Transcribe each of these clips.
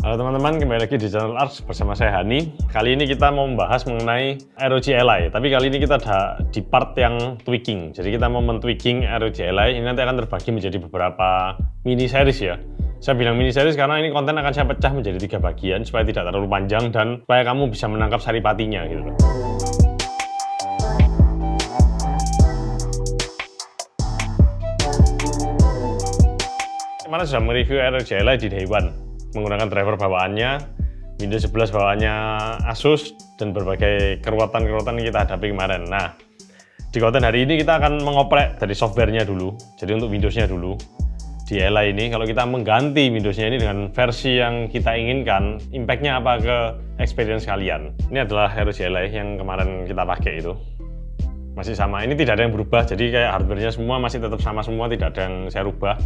Halo teman-teman, kembali lagi di channel Arts bersama saya Hani. Kali ini kita mau membahas mengenai ROG Ally, tapi kali ini kita ada di part yang tweaking. Jadi kita mau men-tweaking ROG Ally, ini nanti akan terbagi menjadi beberapa mini series ya. Saya bilang mini series karena ini konten akan saya pecah menjadi 3 bagian supaya tidak terlalu panjang dan supaya kamu bisa menangkap saripatinya gitu loh. Kemarin sudah mereview ROG Ally di Day One menggunakan driver bawaannya, Windows 11 bawaannya Asus, dan berbagai keruwetan-keruwetan yang kita hadapi kemarin. Nah, di konten hari ini kita akan mengoprek dari softwarenya dulu. Jadi untuk Windowsnya dulu. Di Ally ini, kalau kita mengganti Windowsnya ini dengan versi yang kita inginkan, impact-nya apa ke experience kalian? Ini adalah ROG Ally yang kemarin kita pakai itu. Masih sama, ini tidak ada yang berubah, jadi kayak hardware-nya semua masih tetap sama semua, tidak ada yang saya rubah.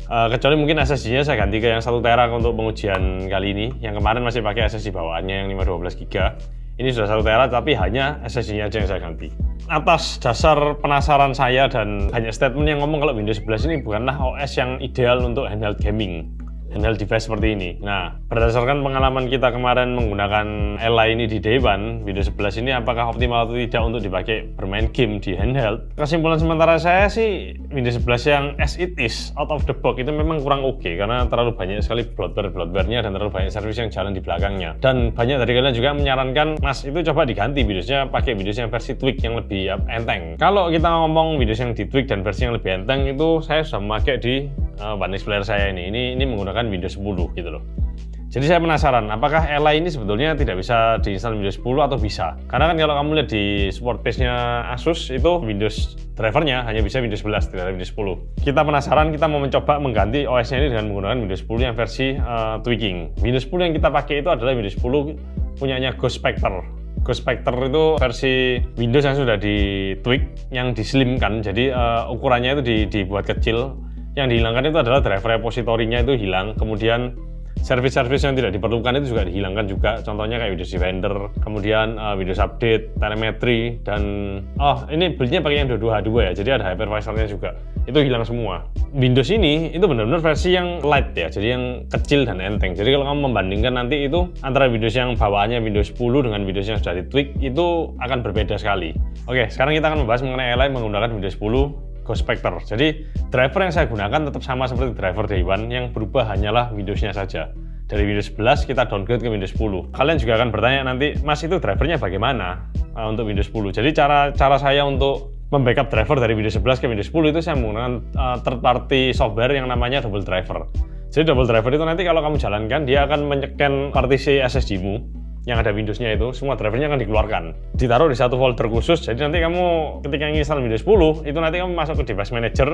Kecuali mungkin SSD-nya saya ganti ke yang 1 tera untuk pengujian kali ini. Yang kemarin masih pakai SSD bawaannya yang 512 GB. Ini sudah 1 tera tapi hanya SSD-nya aja yang saya ganti. Atas dasar penasaran saya dan banyak statement yang ngomong kalau Windows 11 ini bukanlah OS yang ideal untuk handheld gaming, handheld device seperti ini. Nah, berdasarkan pengalaman kita kemarin menggunakan Ally ini di Day One, Windows 11 ini apakah optimal atau tidak untuk dipakai bermain game di handheld? Kesimpulan sementara saya sih, Windows 11 yang as it is, out of the box itu memang kurang oke karena terlalu banyak sekali bloatware-nya dan terlalu banyak service yang jalan di belakangnya. Dan banyak dari kalian juga menyarankan, Mas itu coba diganti Windowsnya, pakai Windows yang versi tweak yang lebih enteng. Kalau kita ngomong Windows yang di tweak dan versi yang lebih enteng itu saya sudah memakai di One X Player saya ini menggunakan Windows 10 gitu loh. Jadi saya penasaran, apakah Ally ini sebetulnya tidak bisa diinstal Windows 10 atau bisa? Karena kan kalau kamu lihat di support page-nya Asus itu Windows drivernya hanya bisa Windows 11, tidak ada Windows 10. Kita penasaran, kita mau mencoba mengganti OS-nya ini dengan menggunakan Windows 10 yang versi tweaking. Windows 10 yang kita pakai itu adalah Windows 10 punyanya Ghost Spectre. Ghost Spectre itu versi Windows yang sudah di tweak, yang dislimkan, jadi ukurannya itu dibuat kecil. Yang dihilangkan itu adalah driver repositorinya itu hilang, kemudian service-service yang tidak diperlukan itu juga dihilangkan juga, contohnya kayak Windows Defender, kemudian Windows Update, telemetri, dan ini build-nya pakai yang 22H2 ya, jadi ada hypervisor-nya juga, itu hilang semua. Windows ini itu benar-benar versi yang light ya, jadi yang kecil dan enteng. Jadi kalau kamu membandingkan nanti itu antara Windows yang bawaannya Windows 10 dengan Windows yang sudah di-tweak itu akan berbeda sekali. Oke, sekarang kita akan membahas mengenai Ally menggunakan Windows 10 Ghost Spectre. Jadi driver yang saya gunakan tetap sama seperti driver Day One, yang berubah hanyalah Windows-nya saja. Dari Windows 11 kita downgrade ke Windows 10. Kalian juga akan bertanya nanti, Mas itu drivernya bagaimana untuk Windows 10? Jadi cara saya untuk membackup driver dari Windows 11 ke Windows 10 itu saya menggunakan third party software yang namanya Double Driver. Jadi Double Driver itu nanti kalau kamu jalankan, dia akan menyeken partisi SSD-mu yang ada Windows-nya itu, semua drivernya akan dikeluarkan, ditaruh di satu folder khusus. Jadi nanti kamu ketika install Windows 10 itu nanti kamu masuk ke device manager,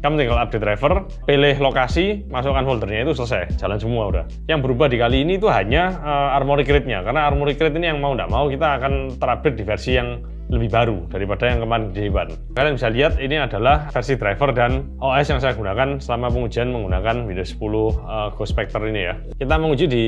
kamu tinggal update driver, pilih lokasi, masukkan foldernya, itu selesai, jalan semua udah. Yang berubah di kali ini itu hanya Armoury Crate-nya, karena Armoury Crate ini yang mau nggak mau kita akan terupdate di versi yang lebih baru daripada yang kemarin di Day One. Kalian bisa lihat ini adalah versi driver dan OS yang saya gunakan selama pengujian menggunakan Windows 10 Ghost Spectre ini ya. Kita menguji di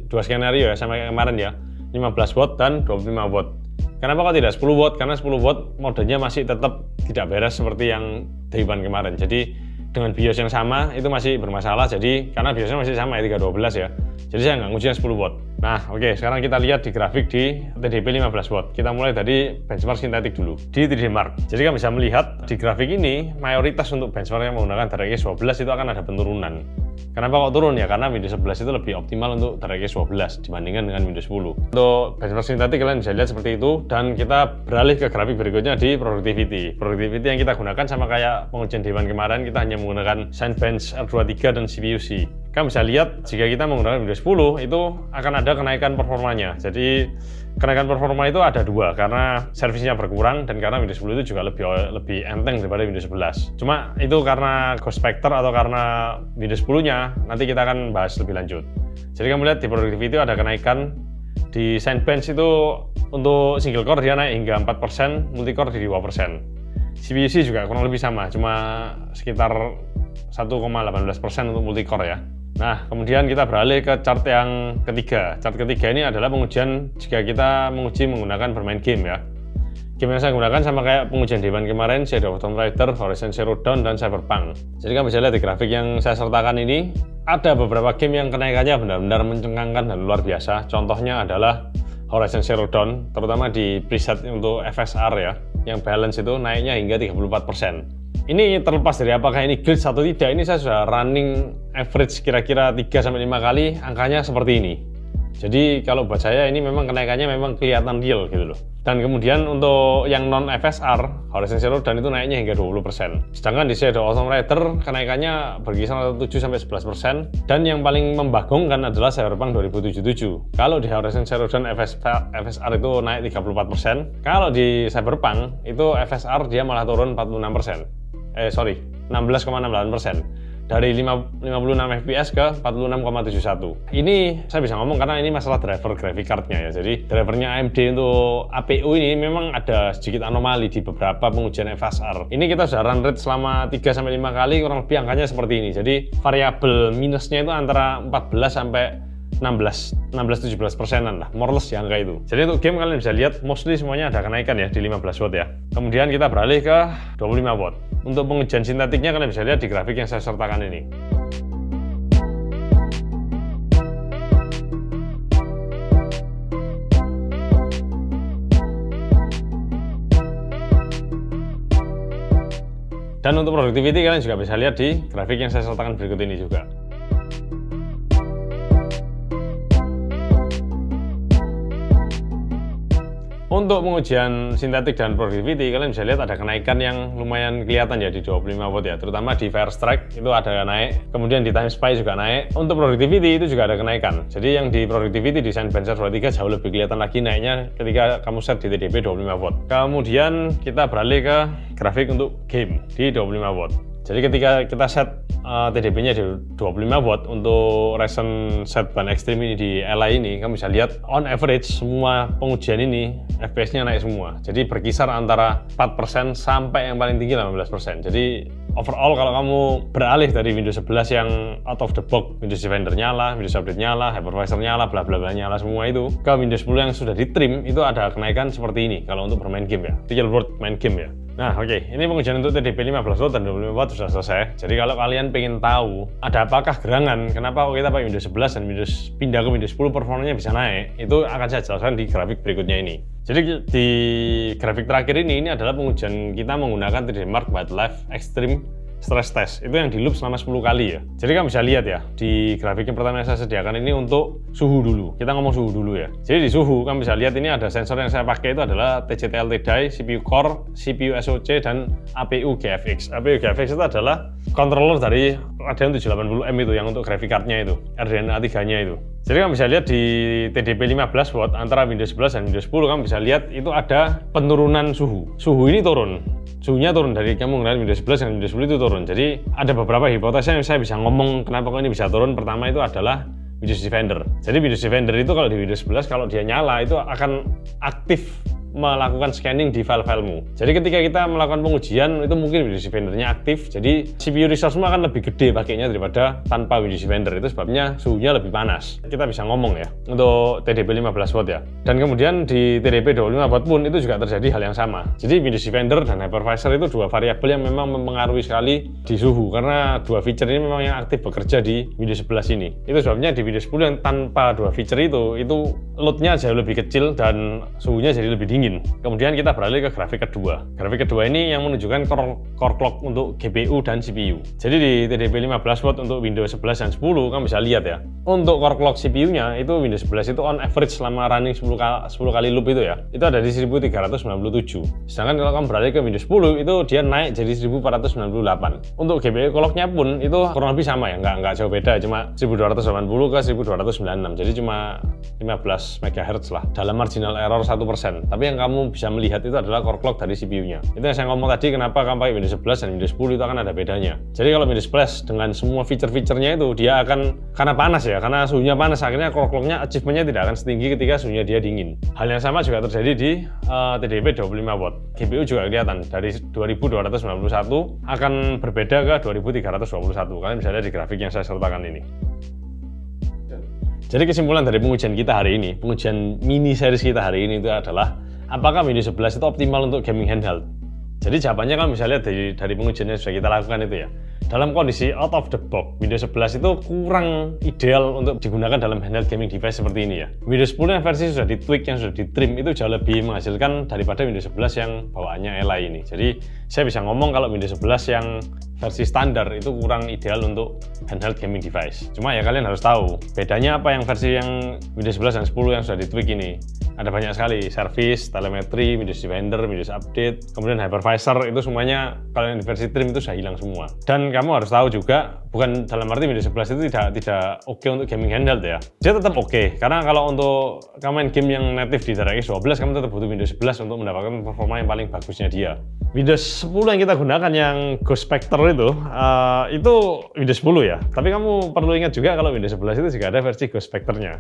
2 skenario ya, sama kayak kemarin ya, 15 watt dan 25 watt. Kenapa kok tidak 10 watt? Karena 10 watt modenya masih tetap tidak beres seperti yang Day One kemarin. Jadi dengan BIOS yang sama itu masih bermasalah, jadi karena BIOSnya masih sama ya, 312 ya. Jadi saya nggak nguji yang 10 watt. Nah oke, sekarang kita lihat di grafik di TDP 15 watt. Kita mulai dari benchmark sintetik dulu di 3D Mark. Jadi kamu bisa melihat di grafik ini mayoritas untuk benchmark yang menggunakan DirectX 12 itu akan ada penurunan. Kenapa kok turun ya? Karena Windows 11 itu lebih optimal untuk DirectX 12 dibandingkan dengan Windows 10. Untuk benchmark sintetik kalian bisa lihat seperti itu, dan kita beralih ke grafik berikutnya di productivity. Productivity yang kita gunakan sama kayak pengujian Day One kemarin, kita hanya menggunakan Cinebench R23 dan CPU-C. Kamu bisa lihat jika kita menggunakan Windows 10 itu akan ada kenaikan performanya. Jadi kenaikan performa itu ada 2, karena servisnya berkurang dan karena Windows 10 itu juga lebih enteng daripada Windows 11. Cuma itu karena Ghost Spectre atau karena Windows 10-nya nanti kita akan bahas lebih lanjut. Jadi kamu lihat di productivity ada kenaikan. Di Cinebench itu untuk single core dia naik hingga 4%, multicore di 2%. CPU-C juga kurang lebih sama, cuma sekitar 1,18% untuk multicore ya. Nah, kemudian kita beralih ke chart yang ketiga. Chart ketiga ini adalah pengujian jika kita menguji menggunakan bermain game ya. Game yang saya gunakan sama kayak pengujian Day 1 kemarin, Shadow of Tomb Raider, Horizon Zero Dawn, dan Cyberpunk. Jadi kamu bisa lihat di grafik yang saya sertakan ini, ada beberapa game yang kenaikannya benar-benar mencengangkan dan luar biasa. Contohnya adalah Horizon Zero Dawn, terutama di preset untuk FSR ya, yang balance itu naiknya hingga 34%. Ini terlepas dari apakah ini glitch atau tidak, ini saya sudah running average kira-kira 3-5 kali, angkanya seperti ini. Jadi kalau buat saya ini memang kenaikannya memang kelihatan real gitu loh. Dan kemudian untuk yang non FSR, Horizon Zero Dawn itu naiknya hingga 20%. Sedangkan di Shadow of Tomb Raider kenaikannya berkisar 7-11%. Dan yang paling membagongkan adalah Cyberpunk 2077. Kalau di Horizon Zero Dawn FSR itu naik 34%. Kalau di Cyberpunk itu FSR dia malah turun 46%. 16,68%. Dari 56 fps ke 46,71. Ini saya bisa ngomong karena ini masalah driver graphic cardnya ya. Jadi drivernya AMD untuk APU ini memang ada sedikit anomali di beberapa pengujian FSR. Ini kita sudah run rate selama 3-5 kali, kurang lebih angkanya seperti ini. Jadi variabel minusnya itu antara 14 sampai 16-17%an lah, more or less di angka itu. Jadi untuk game kalian bisa lihat mostly semuanya ada kenaikan ya di 15 watt ya. Kemudian kita beralih ke 25 watt. Untuk pengujian sintetiknya kalian bisa lihat di grafik yang saya sertakan ini. Dan untuk productivity kalian juga bisa lihat di grafik yang saya sertakan berikut ini juga. Untuk pengujian sintetik dan productivity, kalian bisa lihat ada kenaikan yang lumayan kelihatan ya di 25 watt ya, terutama di Firestrike itu ada naik, kemudian di Time Spy juga naik. Untuk productivity itu juga ada kenaikan. Jadi yang di productivity di Sandbencher 23 jauh lebih kelihatan lagi naiknya ketika kamu set di TDP 25 watt. Kemudian kita beralih ke grafik untuk game di 25 watt. Jadi ketika kita set TDP-nya di 25 watt untuk Ryzen Setban Extreme ini di LI ini, kamu bisa lihat on average semua pengujian ini FPS-nya naik semua. Jadi berkisar antara 4% sampai yang paling tinggi 18%. Jadi overall kalau kamu beralih dari Windows 11 yang out of the box, Windows Defender nyala, Windows Update nyala, Hypervisor nyala, bla bla bla nyala semua itu, ke Windows 10 yang sudah di trim itu ada kenaikan seperti ini kalau untuk bermain game ya, real world main game ya. Nah oke, ini pengujian untuk TDP 15 watt dan 25 watt sudah selesai. Jadi kalau kalian pengen tahu ada apakah gerangan, kenapa kita pakai Windows 11 dan pindah ke Windows 10 performanya bisa naik, itu akan saya jelaskan di grafik berikutnya ini. Jadi di grafik terakhir ini adalah pengujian kita menggunakan 3D Mark Wildlife Extreme Stress Test. Itu yang di loop selama 10 kali ya. Jadi kamu bisa lihat ya, di grafik yang pertama yang saya sediakan ini untuk suhu dulu. Kita ngomong suhu dulu ya. Jadi di suhu, kamu bisa lihat ini ada sensor yang saya pakai itu adalah TCT-LT Die, CPU Core, CPU SoC, dan APU GFX. APU GFX itu adalah controller dari Radeon 780M itu, yang untuk graphic card-nya itu, RDNA 3-nya itu. Jadi kamu bisa lihat di TDP 15 watt antara Windows 11 dan Windows 10, kamu bisa lihat itu ada penurunan suhu. Suhu ini turun. Suhunya turun dari kamu menggunakan Windows 11 dan Windows 10 itu turun. Jadi ada beberapa hipotesa yang saya bisa ngomong kenapa kok ini bisa turun. Pertama itu adalah Windows Defender. Jadi Windows Defender itu kalau di Windows 11 kalau dia nyala itu akan aktif melakukan scanning di file-filemu. Jadi ketika kita melakukan pengujian itu mungkin Windows Defender-nya aktif, jadi CPU resource-mu akan lebih gede pakainya daripada tanpa Windows Defender. Itu sebabnya suhunya lebih panas. Kita bisa ngomong ya untuk TDP 15 watt ya. Dan kemudian di TDP 25 watt pun itu juga terjadi hal yang sama. Jadi Windows Defender dan Hypervisor itu dua variabel yang memang mempengaruhi sekali di suhu, karena dua feature ini memang yang aktif bekerja di Windows 11 ini. Itu sebabnya di Windows 10 yang tanpa dua feature itu load-nya jauh lebih kecil dan suhunya jadi lebih dingin. Kemudian kita beralih ke grafik kedua. Grafik kedua ini yang menunjukkan core clock untuk GPU dan CPU. Jadi di TDP 15 watt untuk Windows 11 dan 10 kamu bisa lihat ya. Untuk core clock CPU-nya itu Windows 11 itu on average selama running 10 kali loop itu ya. Itu ada di 1397. Sedangkan kalau kamu beralih ke Windows 10 itu dia naik jadi 1498. Untuk GPU clock-nya pun itu kurang lebih sama ya, nggak jauh beda, cuma 1280 ke 1296. Jadi cuma 15 MHz lah dalam marginal error 1%. Tapi yang kamu bisa melihat itu adalah core clock dari CPU-nya. Itu yang saya ngomong tadi, kenapa kamu pakai Windows 11 dan Windows 10 itu akan ada bedanya. Jadi kalau Windows 11 dengan semua fitur-fiturnya itu dia akan, karena panas ya, karena suhunya panas, akhirnya core clock-nya achievement-nya tidak akan setinggi ketika suhunya dia dingin. Hal yang sama juga terjadi di TDP 25 watt. GPU juga kelihatan dari 2291 akan berbeda ke 2321. Kalian bisa lihat di grafik yang saya sertakan ini. Jadi kesimpulan dari pengujian kita hari ini, pengujian mini series kita hari ini itu adalah apakah Windows 11 itu optimal untuk gaming handheld? Jadi jawabannya kalau misalnya dari pengujian yang sudah kita lakukan itu ya, dalam kondisi out of the box, Windows 11 itu kurang ideal untuk digunakan dalam handheld gaming device seperti ini ya. Windows 10 yang versi sudah ditweak, yang sudah ditrim itu jauh lebih menghasilkan daripada Windows 11 yang bawaannya Ally ini. Jadi saya bisa ngomong kalau Windows 11 yang versi standar itu kurang ideal untuk handheld gaming device. Cuma ya kalian harus tahu bedanya apa yang versi yang Windows 11 dan 10 yang sudah ditweak ini. Ada banyak sekali, service, telemetri, Windows Defender, Windows Update, kemudian hypervisor, itu semuanya kalau yang di versi trim itu sudah hilang semua. Dan kamu harus tahu juga, bukan dalam arti Windows 11 itu tidak oke untuk gaming handheld ya. Dia tetap oke, karena kalau untuk kamu main game yang native di DirectX 12, kamu tetap butuh Windows 11 untuk mendapatkan performa yang paling bagusnya dia. Windows 10 yang kita gunakan yang Ghost Spectre itu Windows 10 ya. Tapi kamu perlu ingat juga kalau Windows 11 itu juga ada versi Ghost Spectre-nya.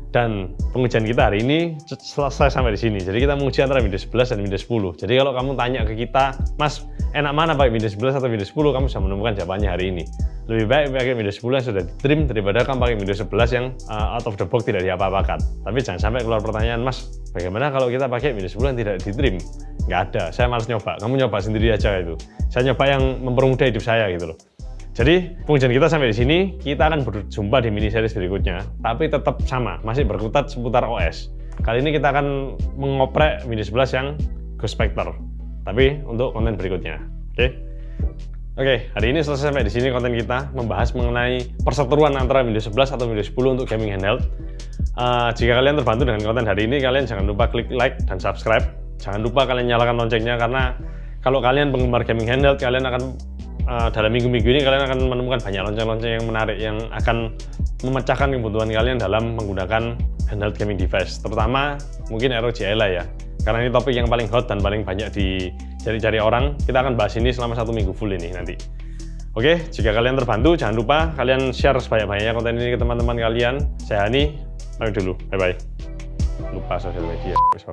Dan pengujian kita hari ini selesai sampai di sini. Jadi kita menguji antara Windows 11 dan Windows 10. Jadi kalau kamu tanya ke kita, Mas, enak mana pakai Windows 11 atau Windows 10? Kamu sudah menemukan jawabannya hari ini. Lebih baik pakai Windows 10 yang sudah di-trim daripada kamu pakai Windows 11 yang out of the box tidak diapa-apakan. Tapi jangan sampai keluar pertanyaan, Mas, bagaimana kalau kita pakai Windows 10 yang tidak di-trim? Nggak ada, saya malas nyoba. Kamu nyoba sendiri aja itu. Saya nyoba yang mempermudah hidup saya gitu loh. Jadi pengujian kita sampai di sini, kita akan berjumpa di mini series berikutnya, tapi tetap sama, masih berkutat seputar OS. Kali ini kita akan mengoprek Windows 11 yang Ghost Spectre, tapi untuk konten berikutnya. Oke, hari ini selesai sampai di sini konten kita, membahas mengenai perseteruan antara Windows 11 atau Windows 10 untuk gaming handheld. Jika kalian terbantu dengan konten hari ini, kalian jangan lupa klik like dan subscribe. Jangan lupa kalian nyalakan loncengnya, karena kalau kalian penggemar gaming handheld, kalian akan dalam minggu-minggu ini kalian akan menemukan banyak lonceng-lonceng yang menarik yang akan memecahkan kebutuhan kalian dalam menggunakan handheld gaming device, terutama mungkin ROG Ally ya, karena ini topik yang paling hot dan paling banyak dicari-cari orang. Kita akan bahas ini selama 1 minggu full ini nanti. Oke, jika kalian terbantu, jangan lupa kalian share sebanyak-banyaknya konten ini ke teman-teman kalian. Saya Hani, pamit dulu, bye-bye. Lupa sosial media, wis